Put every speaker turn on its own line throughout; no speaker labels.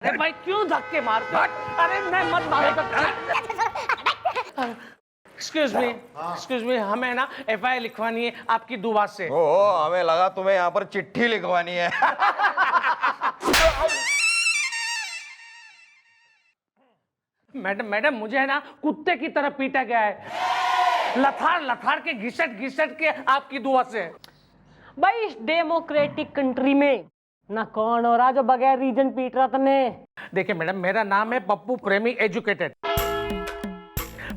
अरे भाई क्यों धक्के मारते हो? अरे मैं मत मारो तो। एक्सक्यूज मी हमें ना एफआईआर लिखवानी है आपकी दुआ से।
ओ हमें लगा तुम्हें यहाँ पर चिट्ठी लिखवानी है।
मैडम मुझे है ना कुत्ते की तरह पीटा गया है, लथाड़ लथाड़ के घिसट के आपकी दुआ से।
भाई इस डेमोक्रेटिक कंट्री में ना कौन हो रहा जो बगैर रीजन पीट रहा तने।
देखिए मैडम मेरा नाम है पप्पू प्रेमी एजुकेटेड।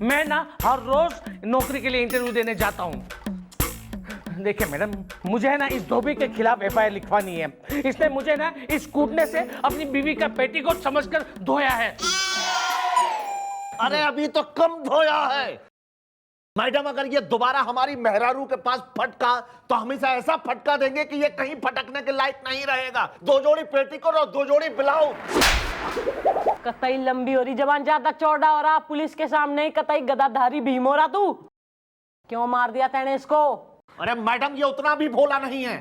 मैं ना हर रोज नौकरी के लिए इंटरव्यू देने जाता हूँ। देखिए मैडम मुझे है ना इस धोबी के खिलाफ एफआईआर लिखवानी है। इसने मुझे ना इस कूटने से अपनी बीवी का पेटीकोट समझकर धोया है।
अरे अभी तो कम धोया है मैडम। अगर ये दोबारा हमारी मेहरारू के पास फटका तो हम इसे ऐसा फटका देंगे कि ये कहीं फटकने के लायक नहीं रहेगा। 2 जोड़ी पेटीकोट और 2 जोड़ी ब्लाउज।
कतई लंबी हो रही जबान, ज्यादा चौड़ा हो रहा। पुलिस के सामने ही कतई गदाधारी भीम हो रहा। तू क्यों मार दिया तेने इसको?
अरे मैडम ये उतना भी भोला नहीं है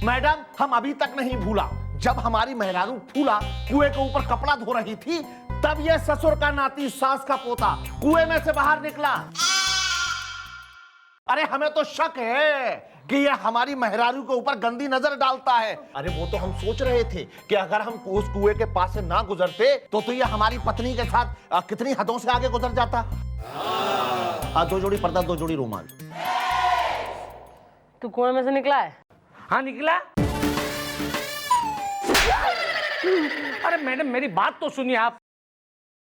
मैडम। हम अभी तक नहीं भूला जब हमारी मेहरारू फूला कुएं के ऊपर कपड़ा धो रही थी, तब ये ससुर का नाती सास का पोता कुएं में से बाहर निकला। अरे हमें तो शक है कि ये हमारी मेहरारू के ऊपर गंदी नजर डालता है। अरे वो तो हम सोच रहे थे कि अगर हम उस कुएं के पास से ना गुजरते तो ये हमारी पत्नी के साथ कितनी हदों से आगे गुजर जाता। 2 जोड़ी पर्दा 2 जोड़ी रुमाल।
तू कुएं में से निकला है?
हाँ निकला। अरे मैडम मेरी बात तो सुनिए आप।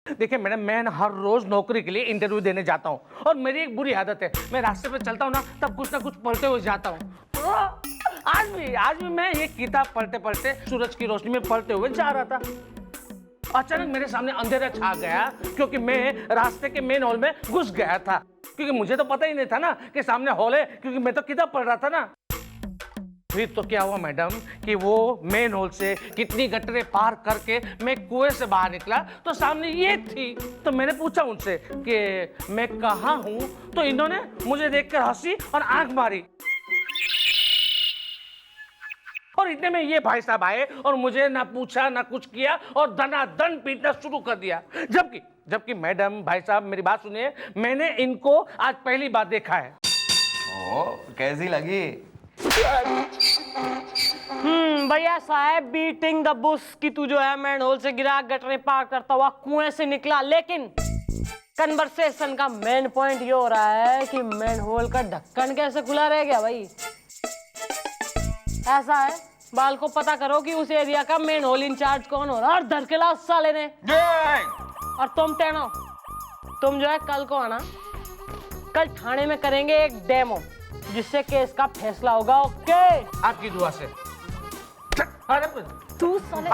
देखिए मैडम मैं हर रोज नौकरी के लिए इंटरव्यू देने जाता हूँ और मेरी एक बुरी आदत है, मैं रास्ते पे चलता हूँ ना तब कुछ ना कुछ पढ़ते हुए जाता हूँ। तो आज भी मैं ये किताब पढ़ते पढ़ते सूरज की रोशनी में पढ़ते हुए जा रहा था। अचानक मेरे सामने अंधेरा छा गया क्योंकि मैं रास्ते के मेन हॉल में घुस गया था, क्योंकि मुझे तो पता ही नहीं था ना कि सामने हॉल है, क्योंकि मैं तो किताब पढ़ रहा था ना। फिर तो क्या हुआ मैडम कि वो मेन हॉल से कितनी गटरें पार करके मैं कुएं से बाहर निकला तो सामने ये थी। तो मैंने पूछा उनसे कि मैं कहाँ हूँ, तो इन्होंने मुझे देखकर हंसी और आंख मारी। और इतने में ये भाई साहब आए और मुझे ना पूछा ना कुछ किया और दनादन पीटना शुरू कर दिया। जबकि मैडम भाई साहब मेरी बात सुनिए, मैंने इनको आज पहली बार देखा है।
ओ कैसी लगी?
भैया साहब बीटिंग द बुश की तू जो है मैन होल से गिरा गटरे पार करता हुआ कुएं से निकला, लेकिन कन्वर्सेशन का मेन पॉइंट ये हो रहा है कि मैन होल का ढक्कन कैसे खुला रह गया। भाई ऐसा है बाल को पता करो कि उस एरिया का मेन होल इंचार्ज कौन हो रहा है और धरकेला उस साले ने। और तुम टेनो तुम जो है कल को आना, कल थाने में करेंगे एक डेमो जिससे केस का फैसला होगा। ओके
आपकी दुआ से। अरे
तू साले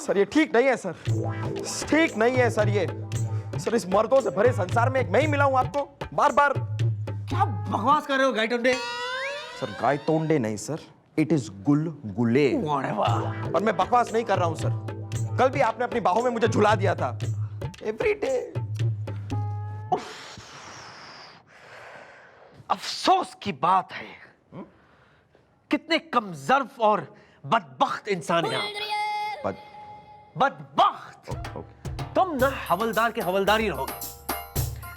सर ये ठीक नहीं है सर, ठीक नहीं है सर। ये सर इस मर्दों से भरे संसार में एक मैं ही मिला हूं आपको बार बार।
क्या बकवास कर रहे हो गायटोंडे?
सर गाय तोंडे नहीं सर, इट इज गुलगुले। और मैं बकवास नहीं कर रहा हूं सर। कल भी आपने अपनी बाहों में मुझे झुला दिया था। Every day.
अफसोस की बात है कितने कमजर्फ और बदबख्त इंसान हैं आप। बदबख्त। तुम ना हवलदार के हवलदार ही रहोगे।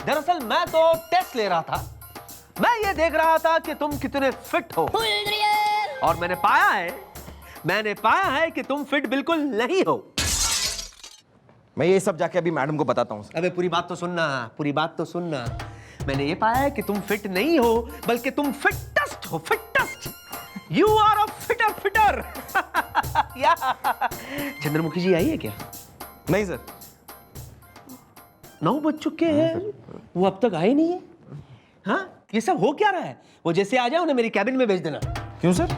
दरअसल मैं तो टेस्ट ले रहा था। मैं ये देख रहा था कि तुम कितने फिट हो, और मैंने पाया है कि तुम फिट बिल्कुल नहीं हो।
मैं ये सब जाके अभी मैडम को बताता हूँ सर।
अबे पूरी बात तो सुनना। मैंने ये पाया है कि तुम फिट नहीं हो, बल्कि तुम फिटेस्ट हो, fittest. You are a fitter. या चंद्रमुखी जी आई है क्या?
नहीं सर।
9 बज चुके हैं, वो अब तक आए नहीं है। हाँ, ये सब हो क्या रहा है? वो जैसे आ जाए उन्हें मेरी कैबिन में भेज देना।
क्यों सर?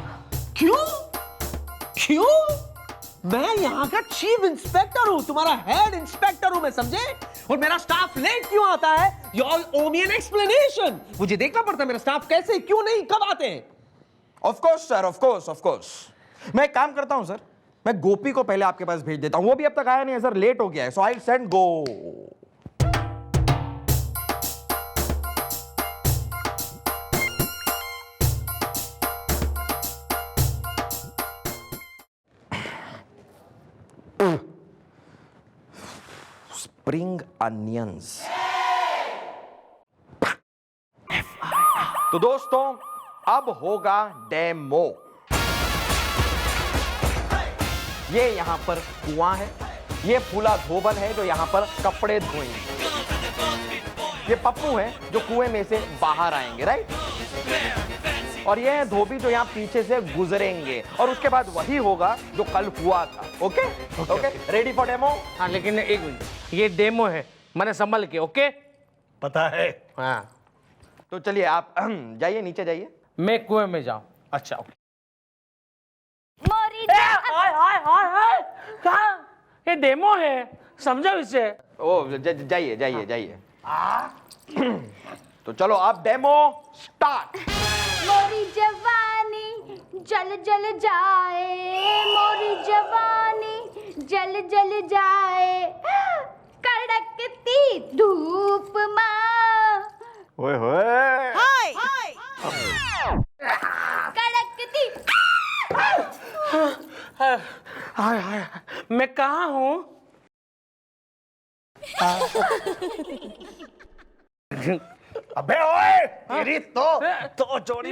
क्यों? मैं यहाँ का चीफ इंस्पेक्टर हूँ, तुम्हारा हेड इंस्पेक्टर हूँ मैं, समझे? और मेरा स्टाफ लेट क्यों आता है? You all owe me an explanation. मुझे देखना पड़ता है मेरा स्टाफ कैसे, क्यों नहीं, कब आते हैं?
Of course sir, of course. मैं एक काम करता हूं सर, मैं गोपी को पहले आपके पास भेज देता हूं। वो भी अब तक आया नहीं है सर, लेट हो गया है। So I send go. Spring onions. तो दोस्तों अब होगा डेमो। ये यहां पर कुआं है, ये फूला धोबन है जो यहां पर कपड़े धोएंगे, ये पप्पू है जो कुएं में से बाहर आएंगे, राइट? और ये है धोबी जो यहां पीछे से गुजरेंगे, और उसके बाद वही होगा जो कल हुआ था। ओके? Ready for demo?
हाँ, लेकिन एक मिनट, ये डेमो है, मैंने संभल के। ओके?
पता है।
हाँ,
तो चलिए आप जाइए, नीचे जाइए।
मैं कुएं में जाऊं। अच्छा, ओके। कहाँ? ये डेमो है, समझो इसे।
ओ जाइए। तो चलो आप डेमो स्टार्ट।
मोरी जवानी जल जल जाए, मोरी जवानी जल जल जाए, कड़कती धूप माँ,
ओए होए।
कड़कती।
हाय, मैं कहाँ हूँ?
अबे ओए, तेरी तो जोड़ी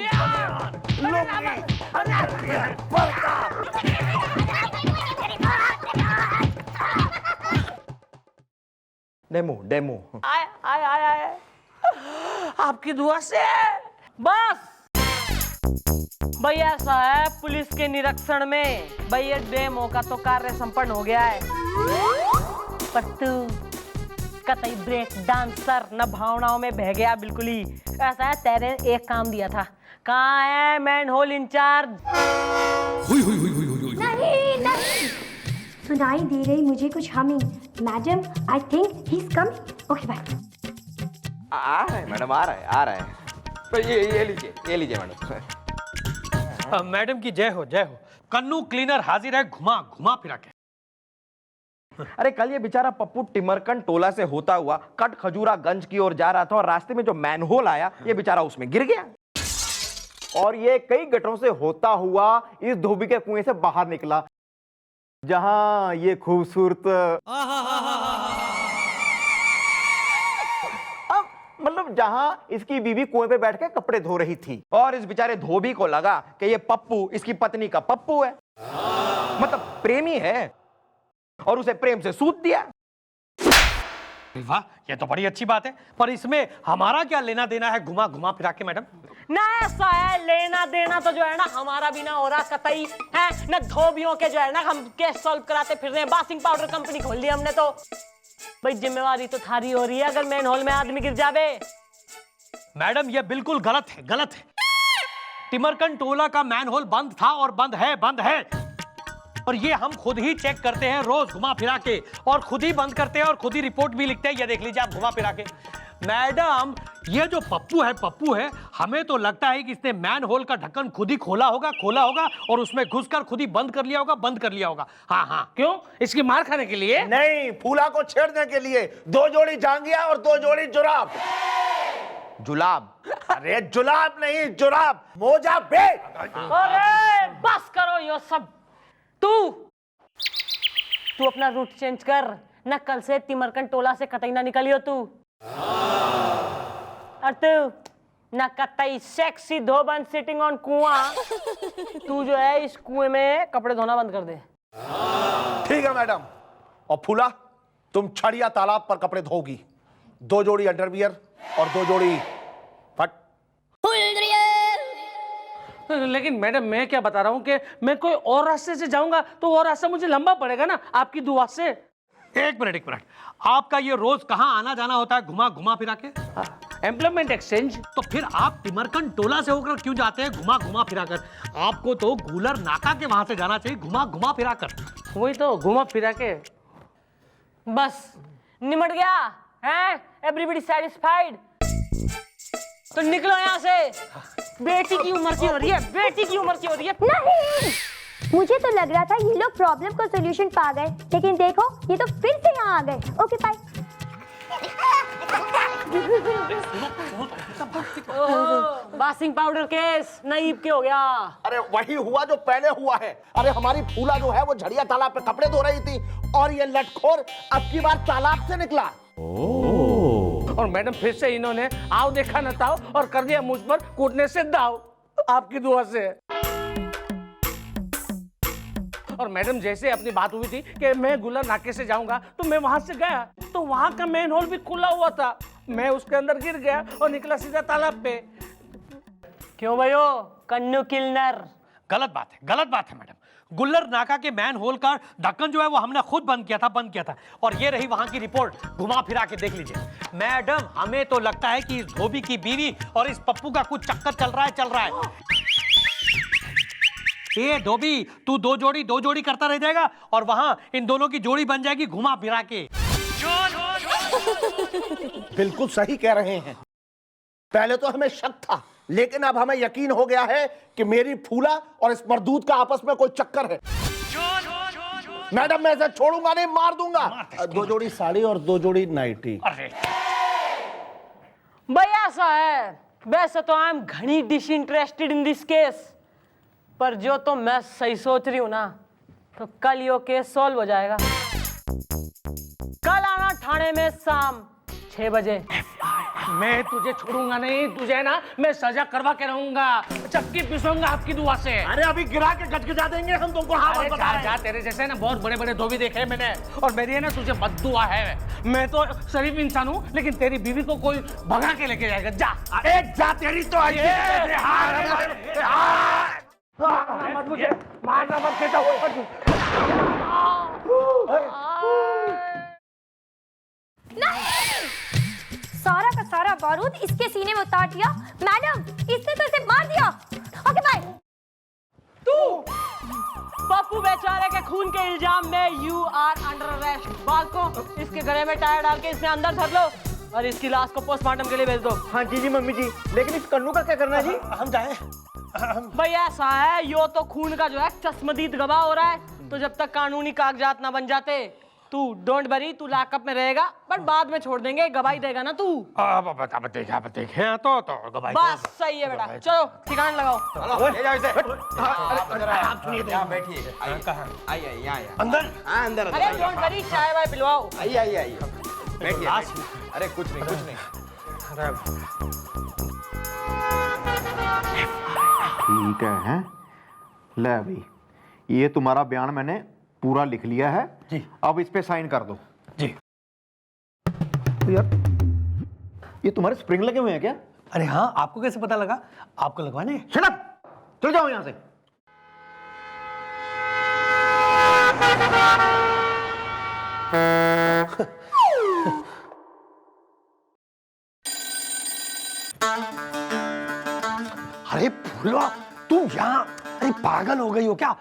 डेमो।
आए। आपकी दुआ से।
बस भैया ऐसा है पुलिस के निरीक्षण में, भैया डेमो का तो कार्य संपन्न हो गया है, पर तू कतई ब्रेक डांसर न भावनाओं में बह गया बिल्कुल ही। ऐसा है तेरे एक काम दिया था, कहाँ है मैन होल इंचार्ज?
नहीं, सुनाई दे रही मुझे कुछ humming. Madam, I think he is coming. Okay bye.
आ रहा है मैडम, आ रहा है। तो ये लीजिए मैडम।
मैडम की जय हो। कन्नू क्लीनर हाजिर है, घुमा फिरा के।
अरे कल ये बेचारा पप्पू टिमरकन टोला से होता हुआ कट खजूरागंज की ओर जा रहा था, और रास्ते में जो मैनहोल आया ये बेचारा उसमें गिर गया, और ये कई गटरों से होता हुआ इस धोबी के कुएं से बाहर निकला, जहां ये खूबसूरत मतलब जहां इसकी बीवी कुएं पे बैठ के कपड़े धो रही थी, और इस बेचारे धोबी को लगा कि ये पप्पू इसकी पत्नी का पप्पू है, मतलब प्रेमी है, और उसे प्रेम से सूत दिया।
वाह, ये तो बड़ी अच्छी बात है, पर इसमें हमारा क्या लेना देना है घुमा फिरा के मैडम?
ना ऐसा है, लेना देना तो जो है ना हमारा भी ना हो रहा कतई है ना, धोबियों के जो है ना हम केस सॉल्व कराते फिर रहे हैं। बासिंग पाउडर कंपनी खोल ली हमने तो। भाई जिम्मेवारी तो थारी हो रही है अगर मैन होल में आदमी गिर जावे।
मैडम ये बिल्कुल गलत है। टिमरकन टोला का मैन होल बंद था और बंद है, और ये हम खुद ही चेक करते हैं रोज घुमा फिरा के, और खुद ही बंद करते हैं और खुद ही रिपोर्ट भी लिखते हैं। ये देख लीजिए आप घुमा फिरा के। मैडम ये जो पप्पू है, हमें तो लगता है कि इसने मैन होल का ढक्कन खुद ही खोला होगा, और उसमें घुसकर खुद ही बंद कर लिया होगा। हाँ, क्यों? इसकी मार खाने के लिए?
नहीं, फूला को छेड़ने के लिए। 2 जोड़ी जांघिया और 2 जोड़ी जुराब। अरे जुलाब नहीं, जुराब, मोजा बे।
अरे बस करो ये सब। तू अपना रूट चेंज कर, न कल से तिमरकन टोला से कतई ना निकलियो तू। और तू ना कतई सेक्सी धोबन सिटिंग ऑन कुआं, तू जो है इस कुएं में कपड़े धोना बंद कर दे।
ठीक है मैडम। और फूला, तुम छड़िया तालाब पर कपड़े धोगी। 2 जोड़ी अंडरवियर और 2 जोड़ी फट।
लेकिन मैडम मैं क्या बता रहा हूँ कि मैं कोई और रास्ते से जाऊंगा तो वो रास्ता मुझे लंबा पड़ेगा ना आपकी दुआ से।
एक मिनट, आपका ये रोज कहाँ आना जाना होता है घुमा घुमा फिरा के?
Employment exchange.
तो फिर आप तिमरकन टोला से होकर क्यों जाते हैं घुमा घुमा फिरा कर? आपको तो गूलर नाका के वहां से जाना चाहिए घुमा घुमा फिरा कर।
वही तो घुमा फिरा के।
बस निमट गया है, एवरीबडी सेटिस्फाइड। तो निकलो यहाँ से। बेटी की उम्र की हो रही है, बेटी की उम्र की हो रही है।
नहीं, मुझे तो लग रहा था ये लोग प्रॉब्लम को सॉल्यूशन पा गए, लेकिन देखो ये तो फिर से यहाँ आ गए। Okay bye.
वाशिंग पाउडर केस नईब के हो गया।
अरे वही हुआ जो पहले हुआ है। अरे हमारी फूला जो है वो झड़िया तालाब पे कपड़े धो रही थी और ये लटखोर अब की बार तालाब से निकला।
और मैडम फिर से इन्होंने आओ देखा न ताओ और कर दिया मुझ पर कूटने से दाव आपकी दुआ से। और मैडम जैसे अपनी बात हुई थी कि मैं गुलर नाके से जाऊंगा तो मैं वहां से गया तो वहां का मेन होल भी खुला हुआ था। मैं उसके अंदर गिर गया और निकला सीधा तालाब पे।
क्यों भाइयों, कन्नू किलनर?
गलत बात है मैडम। गुल्लर नाका के मैन होल का ढक्कन जो है वो हमने खुद बंद किया था। और ये रही वहां की रिपोर्ट, घुमा फिरा के देख लीजिए। मैडम हमें तो लगता है कि इस धोबी की बीवी और इस पप्पू का कुछ चक्कर चल रहा है। ये धोबी तू दो जोड़ी करता रह जाएगा और वहां इन दोनों की जोड़ी बन जाएगी घुमा फिरा के।
बिल्कुल सही कह रहे हैं। पहले तो हमें शक था, लेकिन अब हमें यकीन हो गया है कि मेरी फूला और इस मर्दूद का आपस में कोई चक्कर है। मैडम मैं इसे छोड़ूंगा नहीं, मार दूंगा। 2 जोड़ी साड़ी और 2 जोड़ी नाइटी।
भाई ऐसा है, वैसे तो आई एम घनी डिसइंटरेस्टेड इन दिस केस, पर जो तो मैं सही सोच रही हूं ना, तो कल यो केस सॉल्व हो जाएगा। कल आना थाने में शाम 6 बजे।
मैं तुझे छोड़ूंगा नहीं, तुझे ना मैं सजा करवा के रहूंगा, चक्की पिसूंगा आपकी दुआ से।
अरे अभी गिरा के गजगजा देंगे हम तुमको।
अरे जा तेरे जैसे ना बहुत बड़े बड़े धोबी देखे हैं मैंने, और मेरी है ना तुझे बद्दुआ है। मैं तो शरीफ इंसान हूँ, लेकिन तेरी बीवी को कोई भगा के लेके जाएगा। जा
जा तेरी तो
मत मुझे मारना मत कहता
सारा का सारा बारूद इसके सीने में उतार दिया। मैडम इसने तो इसे मार दिया। Okay bye.
पप्पू बेचारे के खून के इल्जाम में यू आर अंडर अरेस्ट। बाल को इसके गले में टायर डाल के इसमें अंदर धर लो और इसकी लाश को पोस्टमार्टम के लिए भेज दो।
हाँ जी मम्मी जी, लेकिन इस कन्नू का क्या करना है जी?
हम जाए।
भाई ऐसा है, यो तो खून का जो है चश्मदीद गवाह हो रहा है, तो जब तक कानूनी कागजात ना बन जाते तू डोंट वरी, तू लॉकअप में रहेगा, बट बाद में छोड़ देंगे। गवाही देगा ना तू?
देखे तो गवाही
बस सही है बेटा, चलो ठिकाना लगाओ।
ले जाओ इसे। आप सुनिए, बैठिए। आइए यहाँ
अंदर।
हाँ अंदर।
अरे डोंट वरी, चाय वाय पिलवाओ।
आइए बैठिए। अरे कुछ नहीं।
ठीक है। ले अभी ये तुम्हारा बयान मैंने पूरा लिख लिया है
जी।
अब इस पे साइन कर दो
जी।
तो यार ये तुम्हारे स्प्रिंग लगे हुए हैं क्या?
अरे हाँ, आपको कैसे पता लगा? आपको लगवाने?
शट अप, चल जाओ यहां से।
अरे फूला, तुम यहाँ? अरे पागल हो गई हो क्या?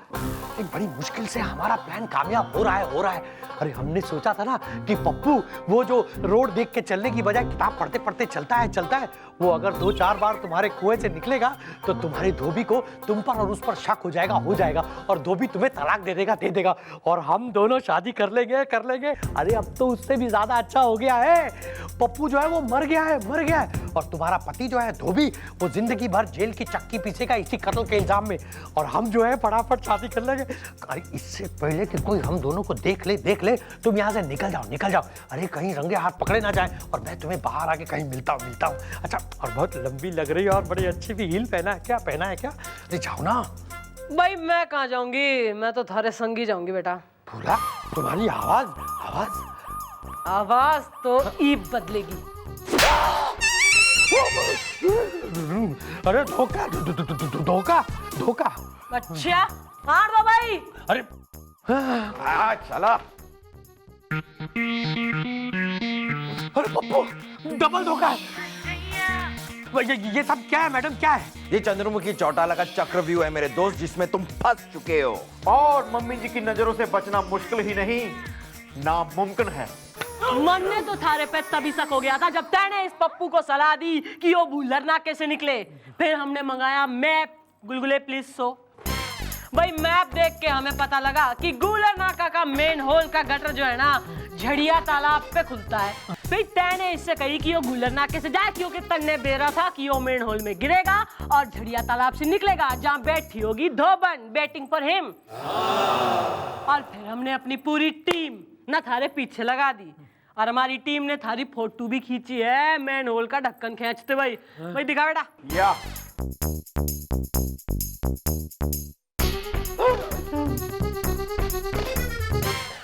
एक बड़ी मुश्किल से हमारा प्लान कामयाब हो रहा है। अरे हमने सोचा था ना कि पप्पू वो जो रोड देख के चलने की बजाय किताब पढ़ते पढ़ते चलता है, वो अगर 2-4 बार तुम्हारे कुएं से निकलेगा तो तुम्हारी धोबी को तुम पर और उस पर शक हो जाएगा और धोबी तुम्हें तलाक दे देगा और हम दोनों शादी कर लेंगे। अरे अब तो उससे भी ज्यादा अच्छा हो गया है, पप्पू जो है वो मर गया है और तुम्हारा पति जो है धोबी, वो जिंदगी भर जेल की चक्की पीछेगा इसी कत्ल के इल्जाम में, और हम जो है फटाफट शादी कर लेंगे अरे इससे पहले कि कोई हम दोनों को देख ले तुम यहाँ से निकल जाओ। अरे कहीं रंगे हाथ पकड़े ना जाए और मैं तुम्हें बाहर आके कहीं मिलता हूँ। अच्छा, और बहुत लंबी लग रही है और बड़ी अच्छी भी हील पहना है क्या? अरे जाओ ना।
भाई मैं कहाँ जाऊंगी, मैं तो थारे संग ही जाऊंगी बेटा।
भूला, तुम्हारी
आवाज तो ईब बदलेगी।
अरे धोखा।
अच्छा मार दो भाई।
अरे
चला।
अरे पप्पू, डबल धोखा है। ये सब क्या है मैडम, क्या है?
ये चंद्रमुखी चौटाला का चक्रव्यूह है मेरे दोस्त, जिसमें तुम फंस चुके हो।
और मम्मी जी की नजरों से बचना मुश्किल ही नहीं, नामुमकिन है।
मन ने तो थारे पे तभी शक हो गया था जब तैने इस पप्पू को सलाह दी कि वो भूलर ना कैसे निकले। फिर हमने मंगाया मैप गुलगुले प्लीज सो। भाई मैप देख के हमें पता लगा कि गूलर नाका का मेन होल का गटर जो है ना झड़िया तालाब पे खुलता है। फिर तैने इससे कही कि वो गूलर नाके से जाए, क्योंकि तन्ने बेरा था कि वो मेन होल में गिरेगा और झड़िया तालाब से निकलेगा जहाँ बैठी होगी धोबन वेटिंग फॉर हिम। और फिर हमने अपनी पूरी टीम ना थारे पीछे लगा दी और हमारी टीम ने थारी फोटो भी खींची है मेन होल का ढक्कन खींचते। भाई दिखा बेटा।
या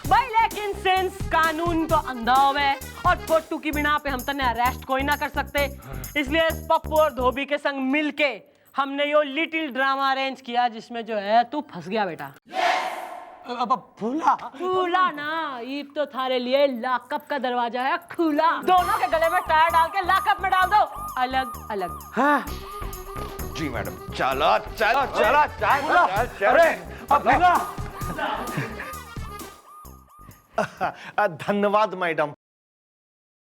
भाई लेकिन सेंस कानून तो अंधा है और फोटो की बिना पे हम तने अरेस्ट कोई ना कर सकते, इसलिए इस पप्पू और धोबी के संग मिलके हमने यो लिटिल ड्रामा अरेंज किया जिसमें जो है तू फंस गया बेटा।
अब फूला
ना, ये तो थारे लिए लॉकअप का दरवाजा है खुला। दोनों के गले में टायर डाल के लॉकअप में डाल दो अलग अलग।
हाँ।
जी मैडम, चलो।
अरे अब फूला।
धन्यवाद मैडम,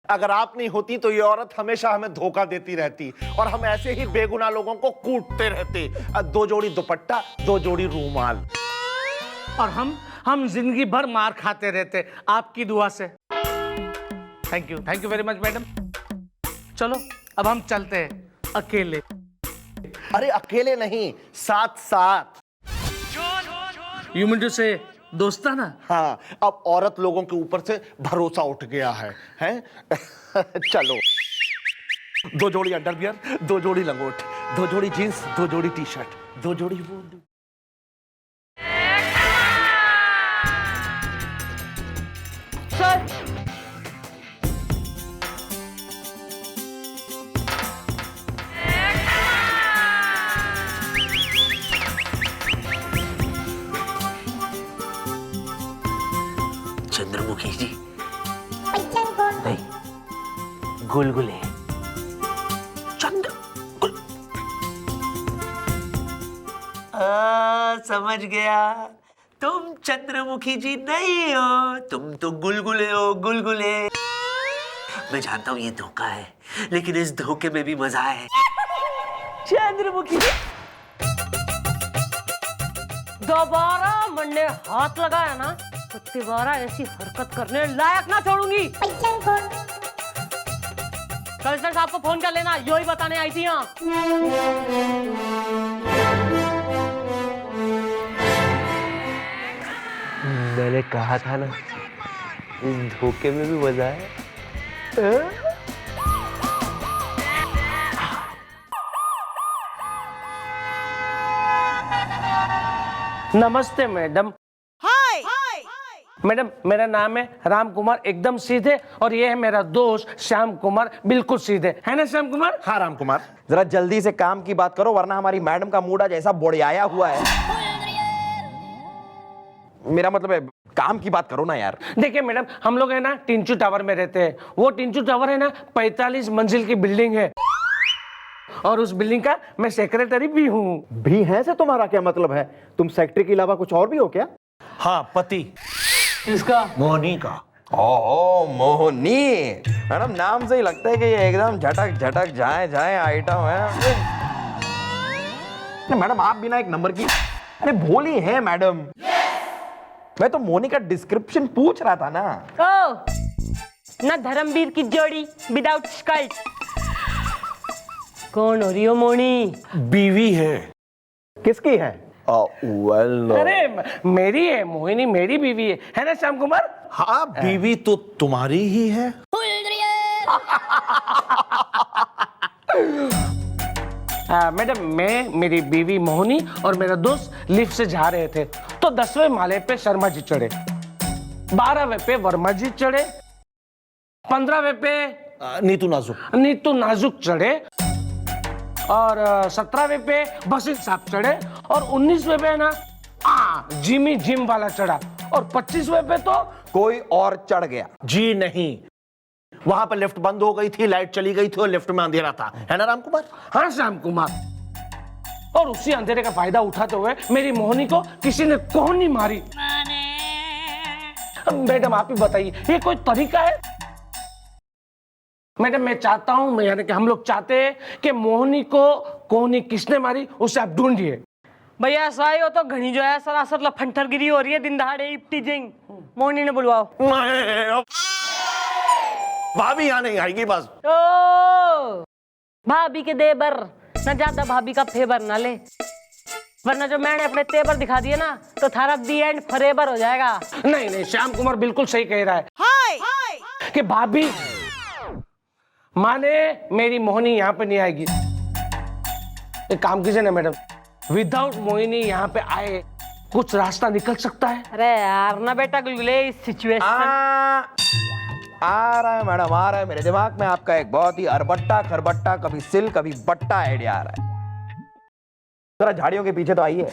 अगर आप नहीं होती तो ये औरत हमेशा हमें धोखा देती रहती और हम ऐसे ही बेगुनाह लोगों को कूटते रहते। 2 जोड़ी दुपट्टा, 2 जोड़ी रूमाल,
और हम जिंदगी भर मार खाते रहते आपकी दुआ से। Thank you very much madam. चलो अब हम चलते हैं अकेले।
अरे अकेले नहीं, साथ।
यू मीन टू से दोस्ताना?
हाँ, अब औरत लोगों के ऊपर से भरोसा उठ गया है, हैं? चलो, 2 जोड़ी अंडरवियर, 2 जोड़ी लंगोट, 2 जोड़ी जींस, 2 जोड़ी टी शर्ट, 2 जोड़ी वो।
सर
चंद्रमुखी जी नहीं, गुलगुले। समझ गया, तुम चंद्रमुखी जी नहीं हो, तुम तो गुलगुले हो, गुलगुले। मैं जानता हूँ ये धोखा है, लेकिन इस धोखे में भी मजा है। चंद्रमुखी जी
दोबारा मन ने हाथ लगाया ना तो दोबारा ऐसी हरकत करने लायक ना छोड़ूंगी। कलेक्टर साहब को फोन कर लेना, यो ही बताने आई थी यहाँ।
मैंने कहा था ना, इस धोखे में भी मजा है।
नमस्ते मैडम। हाय मैडम, मेरा नाम है राम कुमार, एकदम सीधे, और ये है मेरा दोस्त श्याम कुमार, बिल्कुल सीधे, है ना श्याम कुमार?
हाँ राम कुमार,
जरा जल्दी से काम की बात करो, वरना हमारी मैडम का मूड आज ऐसा बोड़ियाया हुआ है। मेरा मतलब है काम की बात करो ना यार।
देखिए मैडम, हम लोग है ना टिंचू टावर में रहते हैं। वो टिंचू टावर है ना 45 मंजिल की बिल्डिंग है और उस बिल्डिंग का मैं सेक्रेटरी भी हूँ।
भी है से तुम्हारा क्या मतलब है? तुम सेक्रेटरी के अलावा कुछ और भी हो क्या?
हाँ पति
इसका
मोहनी का।
ओह मोहनी, मैडम नाम से ही लगता है कि ये एकदम झटक जाए आइटम है। मैडम आप बिना एक नंबर की, अरे भोली है मैडम। मैं तो मोनी का डिस्क्रिप्शन पूछ रहा था ना।
ओ ना धर्मवीर की जोड़ी विदाउट स्कर्ट। कौन हो रही हो मोनी?
बीवी है।
किसकी है?
वेल
अरे मेरी है मोहिनी, मेरी बीवी है ना श्याम कुमार?
हाँ, बीवी तो तुम्हारी ही है।
मैडम, मैं, मेरी बीवी मोहिनी और मेरा दोस्त लिफ्ट से जा रहे थे तो 10वें माले पे शर्मा जी चढ़े, 12वें पे वर्मा जी चढ़े, 15वें पे नीतू नाजुक चढ़े और 17वें पे बशीर साहब चढ़े और 19वें पे ना जिमी जिम वाला चढ़ा और 25वें पे तो
कोई और चढ़ गया।
जी नहीं, वहां पर लिफ्ट बंद हो गई थी, लाइट चली गई थी और लिफ्ट में अंधेरा था, है ना राम कुमार?
हाँ श्याम कुमार, और उसी अंधेरे का फायदा उठाते हुए मेरी मोहिनी को किसी ने कोहनी मारी। मैडम आप ही बताइए, ये कोई तरीका है? मैडम मैं चाहता हूं, यानी कि हम लोग चाहते हैं कि मोहिनी को कोहनी किसने मारी उसे आप ढूंढिए।
भैया ऐसा ही हो तो घनी जो है सरासर लफंठरगिरी हो रही है, दिन दहाड़े इप्टी जिंग। मोहिनी ने बुलवाओ।
भाभी यहाँ नहीं आएगी बस।
ओ भाभी के देबर न ज्यादा भाभी का फेवर ना ले, वरना जो मैंने अपने तेवर दिखा दिए ना तो थारा दी एंड फॉरएवर हो जाएगा।
नहीं नहीं, श्याम कुमार बिल्कुल सही कह रहा है कि भाभी माने मेरी मोहिनी यहाँ पे नहीं आएगी। एक काम कीजिए ना मैडम, विदाउट मोहिनी यहाँ पे आए कुछ रास्ता निकल सकता है?
अरे यार ना बेटा गुलगुले, इस सिचुएशन
आ रहा है मैडम, आ रहा है मेरे दिमाग में आपका एक बहुत ही अरबट्टा खरबट्टा, कभी सिल कभी बट्टा आइडिया आ रहा है। जरा झाड़ियों के पीछे तो आइए।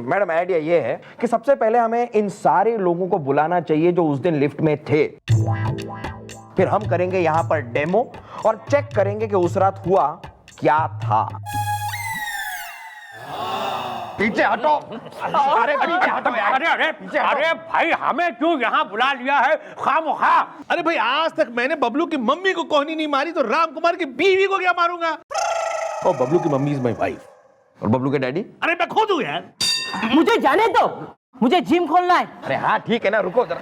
मैडम आइडिया ये है कि सबसे पहले हमें इन सारे लोगों को बुलाना चाहिए जो उस दिन लिफ्ट में थे। फिर हम करेंगे यहां पर डेमो और चेक करेंगे कि उस रात हुआ क्या था। पीछे हटो, अरे पीछे हटो यार।
अरे भाई, हमें क्यों यहाँ बुला लिया है खामोखा?
अरे भाई, आज तक मैंने बबलू की मम्मी को कोहनी नहीं मारी तो राम कुमार की बीवी को क्या मारूंगा? और बबलू की मम्मी इज माय वाइफ।
और बबलू के डैडी?
अरे मैं खोदूं यार।
मुझे जाने दो, मुझे जिम खोलना है।
अरे हाँ ठीक है ना, रुको जरा।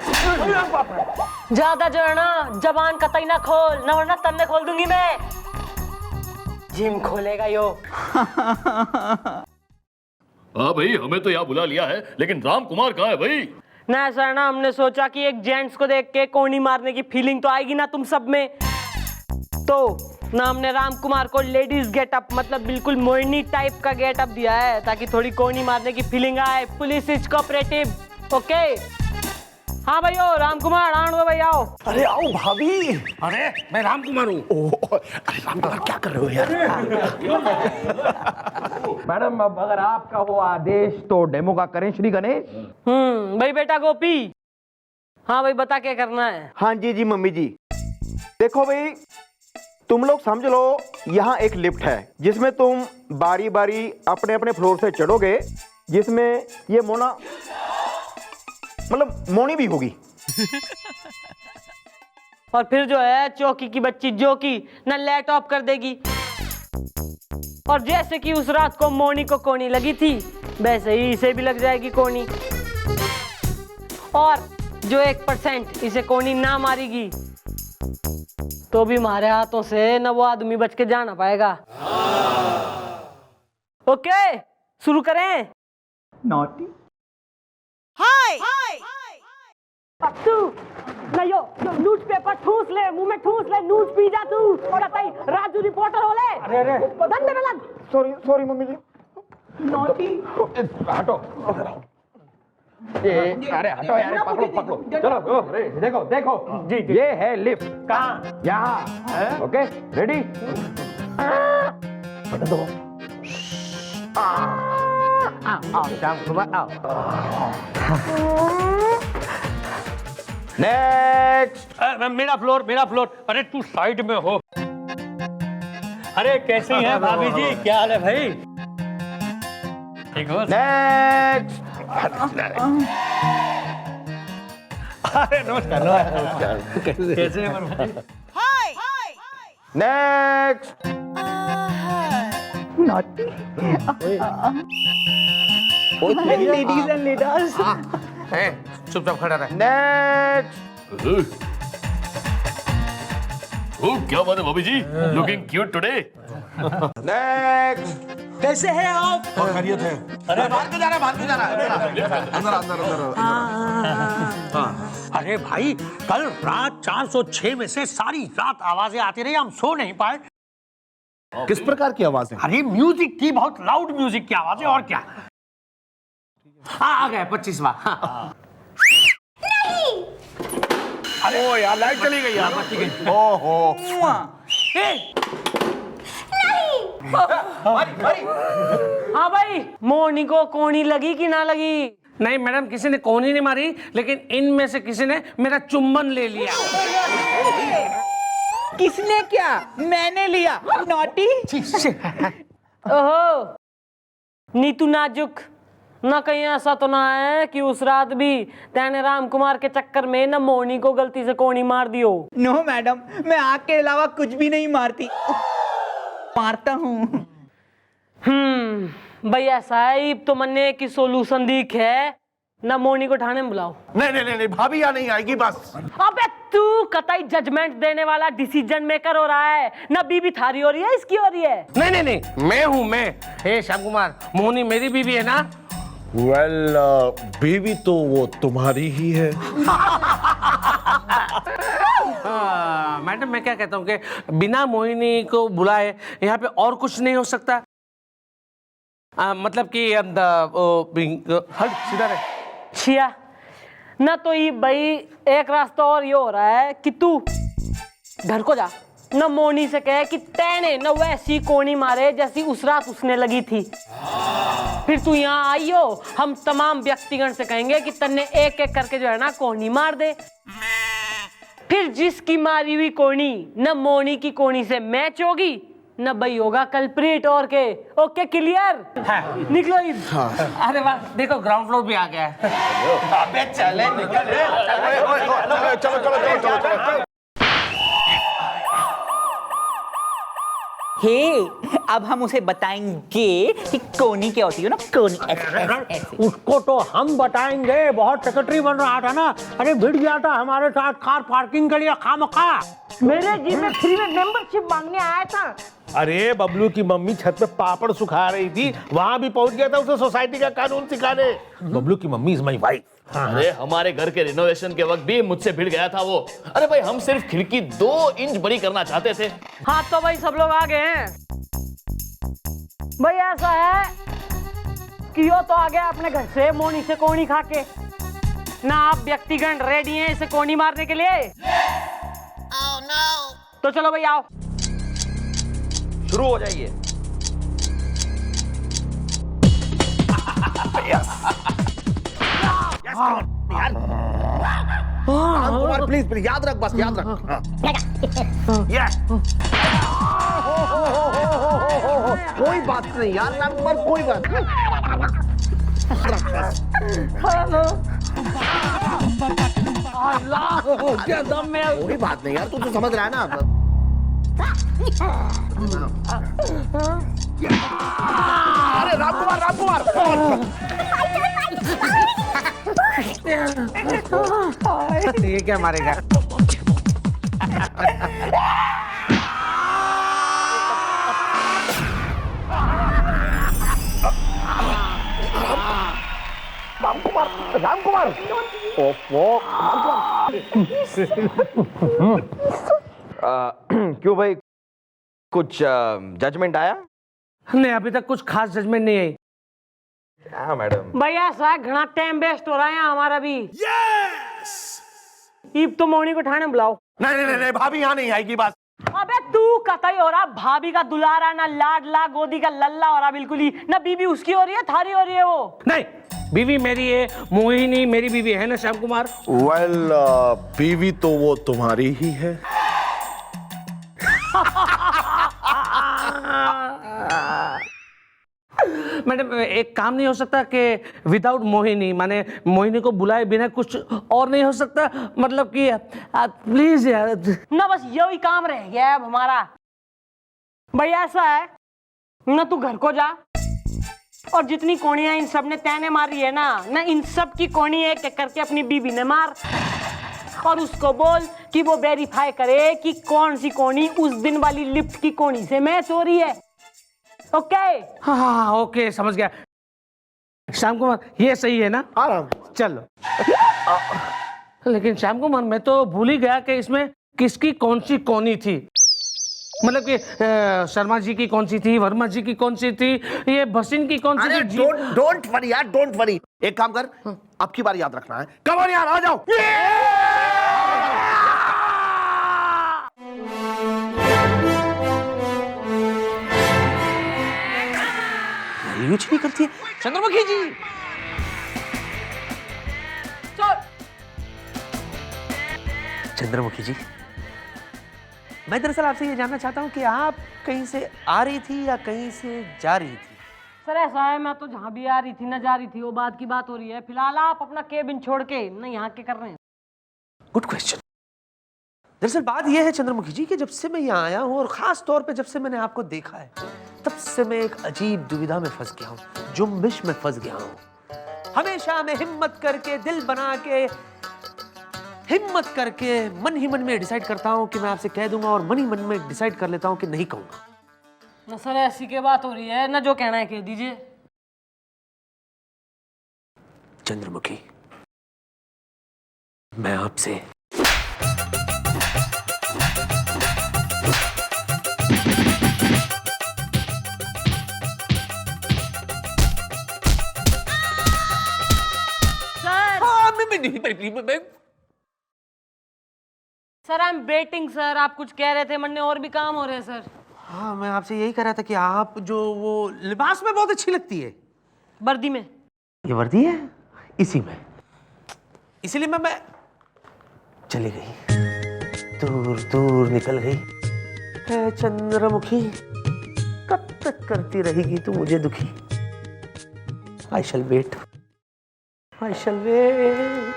ज्यादा जो है ना जबान कतई ना खोल, ना वरना तन्ने खोल दूंगी मैं। जिम खोलेगा यो।
हाँ भाई, हमें तो यहाँ बुला लिया है, लेकिन राम कुमार कहाँ है भाई?
ना सर ना, हमने सोचा कि एक जेंट्स को देख के कोहनी मारने की फीलिंग तो आएगी ना तुम सब में, तो ना हमने राम कुमार को लेडीज गेटअप, मतलब बिल्कुल मोहिनी टाइप का गेटअप दिया है ताकि थोड़ी कोहनी मारने की फीलिंग आए। Police is cooperative, okay? हाँ भाई, ओ राम कुमार आन दो भाई, आओ।
अरे आओ भाभी।
अरे मैं राम कुमार हूँ।
अरे राम कुमार क्या कर रहे हो यार?
मैडम अब अगर आपका हो आदेश तो डेमो का करें श्री गणेश।
भाई बेटा गोपी, हाँ भाई बता क्या करना है?
हाँ जी जी मम्मी जी। देखो भाई, तुम लोग समझ लो यहाँ एक लिफ्ट है जिसमें तुम बारी बारी अपने अपने फ्लोर से चढ़ोगे, जिसमें ये मोना मतलब मोनी भी होगी।
और फिर जो है चौकी की बच्ची जो की न लाइट ऑफ कर देगी, और जैसे कि उस रात को मोनी को कोनी लगी थी वैसे ही इसे भी लग जाएगी कोनी। और जो 1% इसे कोनी ना मारेगी तो भी हमारे हाथों से न वो आदमी बच के जा ना पाएगा। ओके शुरू करें।
नॉटी
पत्तू नहीं हो, न्यूज़पेपर ठूस ले, मुंह में ठूस ले, न्यूज़ पी जा तू। और बताई राजू रिपोर्टर हो ले।
अरे अरे
धंधे में लग।
सॉरी मम्मी जी। नॉटी
हटो। अरे हटो यार, पकड़ो। चलो अरे देखो जी ये है लिफ्ट। कहाँ? यहाँ। Okay ready? बता दो। आओ श्याम कुमार आओ। नेक्स्ट।
मेरा फ्लोर। अरे तू साइड में हो। अरे कैसी हैं भाभी जी, क्या हाल है भाई? ठीक हो?
नेक्स्ट।
अरे नमस्कार। कैसे हैं भाई?
नेक्स्ट।
Ladies and leaders.
चुपचाप खड़ा रहे।
नेक्स्ट।
ओह क्या बात है भाभी जी, लुकिंग क्यूट टुडे।
नेक्स्ट।
कैसे हैं आप?
खैरियत है। अरे बाहर क्यों जा रहा है, बाहर क्यों जा रहा है? अंदर अंदर अंदर।
अरे भाई, कल रात 406 में से सारी रात आवाजें आती रही, हम सो नहीं पाए।
किस प्रकार की आवाज है?
अरे म्यूजिक की, बहुत लाउड म्यूजिक की आवाजें, और क्या।
हाँ आ गया 25वां। हाँ।
ओ यार लाइट चली गई यार। ओहो।
हाँ भाई, मोनी को कोनी लगी कि ना लगी?
नहीं मैडम, किसी ने कोनी नहीं मारी, लेकिन इनमें से किसी ने मेरा चुम्बन ले लिया।
किसने क्या? मैंने लिया। नॉटी।
ओहो, नीतू नाजुक, ना कहीं ऐसा तो ना है कि उस रात भी तैने राम कुमार के चक्कर में न मोनी को गलती से कोनी मार दियो?
नो मैडम, मैं आग के अलावा कुछ भी नहीं मारती। मारता हूँ।
भाई ऐसा है, इब तो मन्ने की सोल्यूशन दिख है, ना मोनी को ठाणे में बुलाओ।
नहीं भाभी यहाँ नहीं आएगी बस।
अबे तू कतई जजमेंट देने वाला डिसीजन मेकर हो रहा है, ना बीबी थारी हो रही है, इसकी हो रही है।
नहीं, मैं हूँ मैं। हे श्याम कुमार, मोनी मेरी बीवी है ना?
वेल, बीवी तो वो तुम्हारी ही है।
मैडम मैं क्या कहता हूँ कि बिना मोहिनी को बुलाए यहाँ पे और कुछ नहीं हो सकता? मतलब कि हट सीधा रहे।
छिया ना, तो ये भाई एक रास्ता और ये हो रहा है कि तू घर को जा, न मोनी से कहे कि तैने न वैसी कोनी मारे जैसी उस रात उसने लगी थी। फिर तू यहाँ आइयो, हम तमाम व्यक्तिगण से कहेंगे कि तन्ने एक एक करके जो है ना कोनी मार दे। फिर जिसकी मारी हुई कोनी न मोनी की कोनी से मैच होगी, न भाई होगा कल्प्रिट और के। Okay clear? निकलो।
अरे वाह, देखो ग्राउंड फ्लोर भी आ गया है।
अबे चले निकल। चलो।
हे, अब हम उसे बताएंगे कि कोनी क्या होती है ना। कोनी ऐसे।
उसको तो हम बताएंगे, बहुत सेक्रेटरी बन रहा था ना। अरे भिड़ गया था हमारे साथ कार पार्किंग के लिए खामखा।
मेरे जिम में फ्री में मेंबरशिप मांगने आया था।
अरे बबलू की मम्मी छत पे पापड़ सुखा रही थी, वहां भी पहुंच गया था उसे सोसाइटी का कानून सिखाने। बबलू की मम्मी इज माय वाइफ।
अरे हमारे घर के रिनोवेशन के वक्त भी मुझसे भिड़ गया था वो। अरे भाई, हम सिर्फ खिड़की 2 इंच बड़ी करना चाहते थे।
हाँ तो भाई सब लोग आ गए हैं। भाई ऐसा है कि यो तो आ गया अपने घर से मोनी से कोनी खा के, ना आप व्यक्तिगण रेडी हैं इसे कोनी मारने के लिए? Oh, no. तो चलो भाई आओ,
शुरू हो जाइए।
कुमार प्लीज याद रख, बस याद रख। कोई बात नहीं यार, राम कुमार कोई बात नहीं।
क्या दम में।
कोई बात नहीं यार, तू तो समझ रहा है ना। अरे राम कुमार
ये क्या मारेगा?
राम कुमार ओफो।
क्यों भाई, कुछ जजमेंट आया?
नहीं, अभी तक कुछ खास जजमेंट नहीं आई।
हाँ मैडम।
भैया ऐसा घना टाइम वेस्ट हो रहा है हमारा भी। ईब तो मोनी को ठाणे में बुलाओ।
नहीं भाभी यहाँ नहीं आएगी बस।
अबे तू कतई हो रहा, भाभी का दुलारा ना लाडला, गोदी का लल्ला हो रहा बिल्कुल ही ना। बीबी उसकी हो रही है, थारी हो रही है वो।
नहीं, बीवी मेरी है, मोहिनी मेरी बीवी है ना श्याम कुमार?
वेल, बीवी तो वो तुम्हारी ही है।
मैडम एक काम नहीं हो सकता कि विदाउट मोहिनी, माने मोहिनी को बुलाए बिना कुछ और नहीं हो सकता? मतलब कि प्लीज यार
ना, बस यही काम रह गया है अब हमारा। भैया ऐसा है ना, तू घर को जा और जितनी कोनियां इन सब ने तैने मारी है ना, इन सब की कोनी एक एक करके अपनी बीबी ने मार। और उसको बोल कि वो वेरीफाई करे कि कौन सी कोनी उस दिन वाली लिफ्ट की कोनी से मैच हो रही है। ओके?
हाँ ओके, समझ गया। श्याम कुमार ये सही है ना?
आराम।
चलो। लेकिन श्याम कुमार मैं तो भूल ही गया कि इसमें किसकी कौन सी कोनी थी। मतलब कि शर्मा जी की कौन सी थी, वर्मा जी की कौन सी थी, ये भसीन की कौन सी
अरे
थी?
डोंट वरी यार, डोंट वरी। एक काम कर, अब की बार याद रखना है। कम ऑन यार, आ जाओ।
कुछ नहीं करती है चंद्रमुखी जी। चंद्रमुखी जी, मैं दरअसल आपसे ये जानना चाहता हूँ कि आप कहीं से आ रही थी या कहीं से जा रही थी?
सर ऐसा है, मैं तो जहाँ भी आ रही थी ना जा रही थी, वो बात की बात हो रही है। फिलहाल आप अपना केबिन छोड़ के ना यहाँ के कर रहे हैं।
Good question. दरअसल बात यह है चंद्रमुखी जी कि जब से मैं यहाँ आया हूँ और खास तौर पे जब से मैंने आपको देखा है, तब से मैं एक अजीब दुविधा में फंस गया हूँ, जुम्बिश में फंस गया हूँ। हमेशा मैं हिम्मत करके, दिल बना के, हिम्मत करके मन ही मन में डिसाइड करता हूँ कि मैं आपसे कह दूंगा और मन ही मन में डिसाइड कर लेता हूँ कि नहीं कहूंगा।
ना सर ऐसी के बात हो रही है ना, जो कहना है कह दीजिए।
चंद्रमुखी, मैं आपसे
sir I am waiting sir. आप कुछ कह रहे थे, मन में और भी काम हो रहे हैं सर।
हाँ, मैं आपसे यही कह रहा था कि आप जो वो लिबास में बहुत अच्छी लगती है।
वर्दी में?
ये वर्दी है इसी में, इसीलिए मैं चली गई, दूर दूर निकल गई। है चंद्रमुखी, कब तक करती रहेगी तू मुझे दुखी? I shall wait, I shall wait.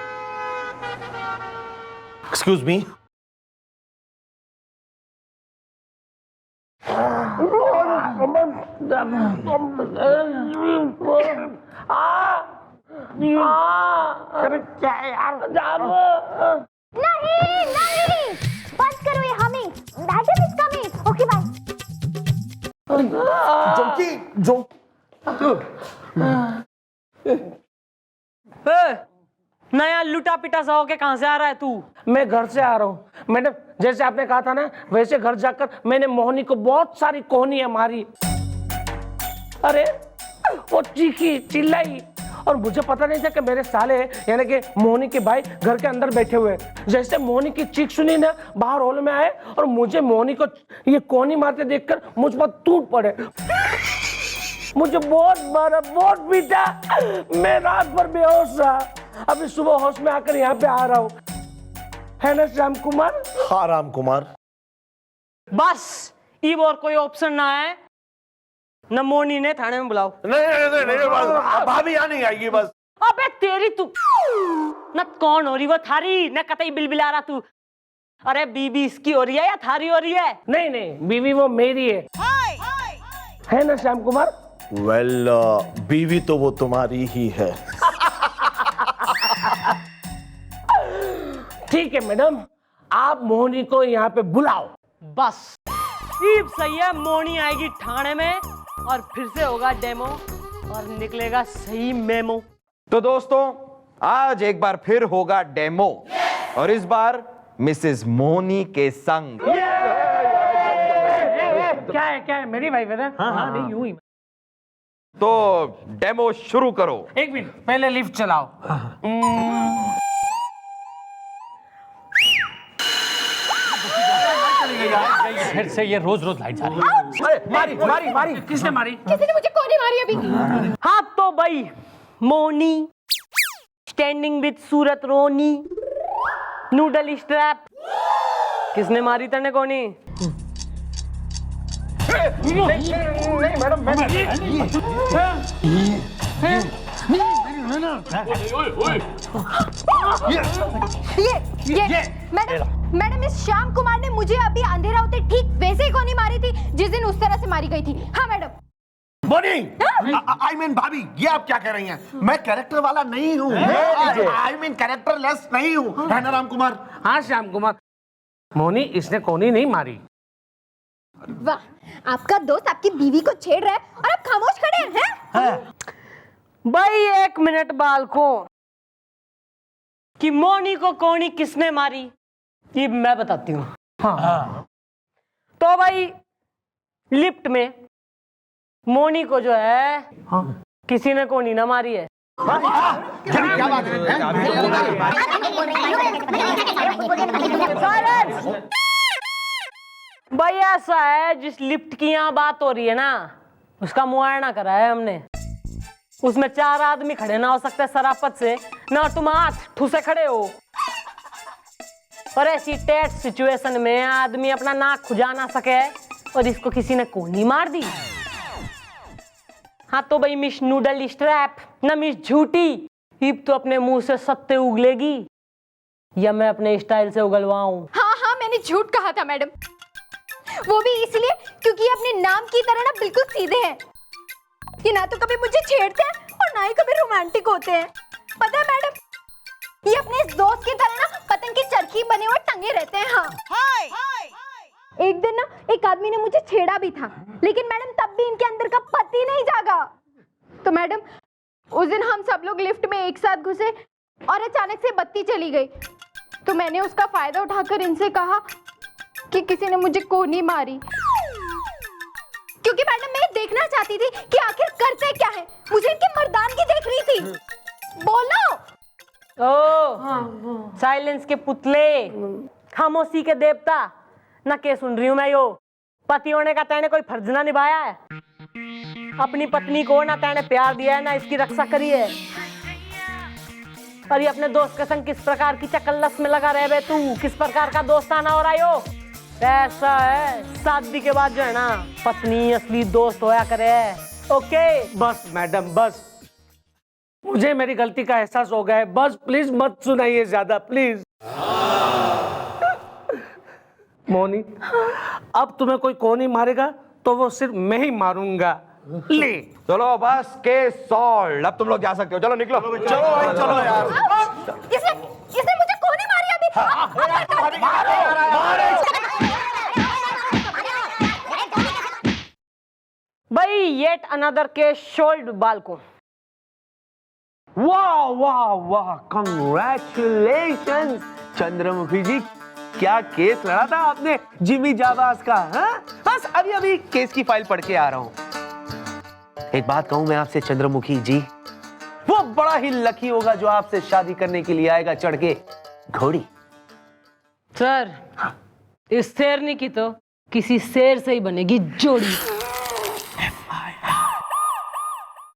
Excuse me.
नहीं नहीं, बंद करो ये humming. Madam is coming. Okay bye.
जोंकी जो
नया लुटा पिटा सा होके कहां से आ रहा है तू?
मैं घर से आ रहा हूँ मैडम। जैसे आपने कहा था ना, वैसे घर जाकर मैंने मोहिनी को बहुत सारी कोहनियां मारी। अरे वो चीखी चिल्लाई और मुझे पता नहीं था कि मेरे साले यानी कि मोहिनी के भाई घर के अंदर बैठे हुए हैं। जैसे मोहिनी की चीख सुनी ना, बाहर हॉल में आए और मुझे मोहिनी को ये कोहनी मारते देखकर मुझ पर टूट पड़े। मुझे बहुत मारा, बहुत पीटा। मैं रात भर बेहोश रहा। अभी सुबह होश में आकर यहाँ पे आ रहा हूँ। है ना श्याम कुमार?
हाँ राम कुमार।
बस इब और कोई ऑप्शन ना है न। मोनी ने थाने में बुलाओ।
नहीं, भाभी यहाँ नहीं आएगी बस।
अबे तेरी तू न कौन हो रही वो थारी, न कतई बिलबिला रहा तू। अरे बीबी इसकी हो रही है या थारी हो रही है?
नहीं नहीं, बीवी वो मेरी है ना श्याम कुमार?
वेल बीवी तो वो तुम्हारी ही है।
ठीक है मैडम, आप मोहिनी को यहाँ पे बुलाओ।
बस ईब सही है। मोनी आएगी थाने में और फिर से होगा डेमो और निकलेगा सही मेमो।
तो दोस्तों, आज एक बार फिर होगा डेमो और इस बार मिसेस मोनी के संग।
क्या है मेरी वाइफ है ना? हाँ, नहीं यूं ही।
तो डेमो शुरू करो।
एक मिनट, पहले लिफ्ट चलाओ।
फिर से ये रोज रोज लाइट जा रही है।
अरे मारी किसने मारी?
किसी ने मुझे कोनी मारी अभी।
हाँ तो भाई, मोनी स्टैंडिंग विद सूरत रोनी, नूडल स्ट्रैप। किसने मारी तने कोनी?
नहीं मैडम,
ये मैडम इस श्याम कुमार ने मुझे अभी अंधेरा होते ठीक वैसे ही कोनी मारी थी जिस दिन उस तरह से मारी गई थी। हाँ मैडम।
मोनी, आई मीन भाभी, ये आप क्या कह रही हैं? मैं कैरेक्टर वाला नहीं हूँ, आई मीन कैरेक्टर लेस नहीं हूँ, है ना राम कुमार?
हाँ श्याम कुमार, मोनी इसने कोनी नहीं मारी।
वाह, आपका दोस्त आपकी बीवी को छेड़ रहा है और आप खामोश खड़े हैं?
भाई 1 मिनट बालको, कि मोनी को कोनी किसने मारी ये मैं बताती हूँ। हाँ। तो भाई लिफ्ट में मोनी को जो है किसी ने कोनी ना मारी है।
क्या बात है?
भाई ऐसा है, जिस लिफ्ट की यहाँ बात हो रही है ना, उसका मुआयना करा है हमने। उसमें 4 आदमी खड़े ना हो सकते शराफत से, ना तुम 8 ठूसे खड़े हो। और ऐसी टेट सिचुएशन में आदमी अपना नाक खुजा ना सके और इसको किसी ने कोनी मार दी। हाँ तो भाई मिस नूडल स्ट्रैप ना मिस झूठी, हिप तो अपने मुंह से सत्ते उगलेगी या मैं अपने स्टाइल से उगलवाऊं?
हाँ, मैंने झूठ कहा था मैडम, वो भी इसलिए क्योंकि ये अपने नाम की तरह ना बिल्कुल सीधे हैं। ये ना तो कभी मुझे छेड़ते हैं और ना ही कभी रोमांटिक होते हैं। पता है मैडम, ये अपने इस दोस्त की तरह ना पतंग की चरखी बने हुए टंगे रहते हैं। हाँ, एक दिन ना एक आदमी ने मुझे छेड़ा भी था, लेकिन मैडम तब भी इनके अंदर का पति नहीं जागा। तो मैडम उस दिन हम सब लोग लिफ्ट में एक साथ घुसे और अचानक से बत्ती चली गई, तो मैंने उसका फायदा उठाकर इनसे कहा कि किसी ने मुझे कोनी मारी, क्योंकि मैडम मैं देखना चाहती थी कि आखिर करते क्या है। मुझे इनकी मर्दानगी देख रही थी। बोलो।
ओ साइलेंस के पुतले, खामोशी के देवता, ना के सुन रही हूं मैं। यो पति होने का तैने कोई फर्ज ना निभाया है? अपनी पत्नी को ना तैने प्यार दिया है, ना इसकी रक्षा करी है। और ये अपने दोस्त के संग किस प्रकार की चकल्लस में लगा रहे बे तू? किस प्रकार का दोस्ताना हो रहा है यो? ऐसा है, शादी के बाद जो है ना पत्नी असली दोस्त होया करे। ओके
बस मैडम बस, मुझे मेरी गलती का एहसास हो गया है। बस प्लीज मत सुनाइए ज्यादा प्लीज। मोनी, अब तुम्हें कोई कोनी मारेगा तो वो सिर्फ मैं ही मारूंगा। ले
चलो बस केस सॉल्व, अब तुम लोग जा सकते हो, चलो निकलो।
चलो यार।
इसने मुझे कोनी मारी अभी।
भाई येट अनदर केस सोल्ड बालको।
वाह वाह वाह, कांग्रेचुलेशंस चंद्रमुखी जी, क्या केस लड़ा था आपने जिमी जाबाज का? हाँ? बस अभी अभी केस की फाइल पढ़ के आ रहा हूँ। एक बात कहूं मैं आपसे चंद्रमुखी जी, वो बड़ा ही लकी होगा जो आपसे शादी करने के लिए आएगा चढ़ के घोड़ी।
सर, इस शेरनी की तो किसी शेर से ही बनेगी जोड़ी।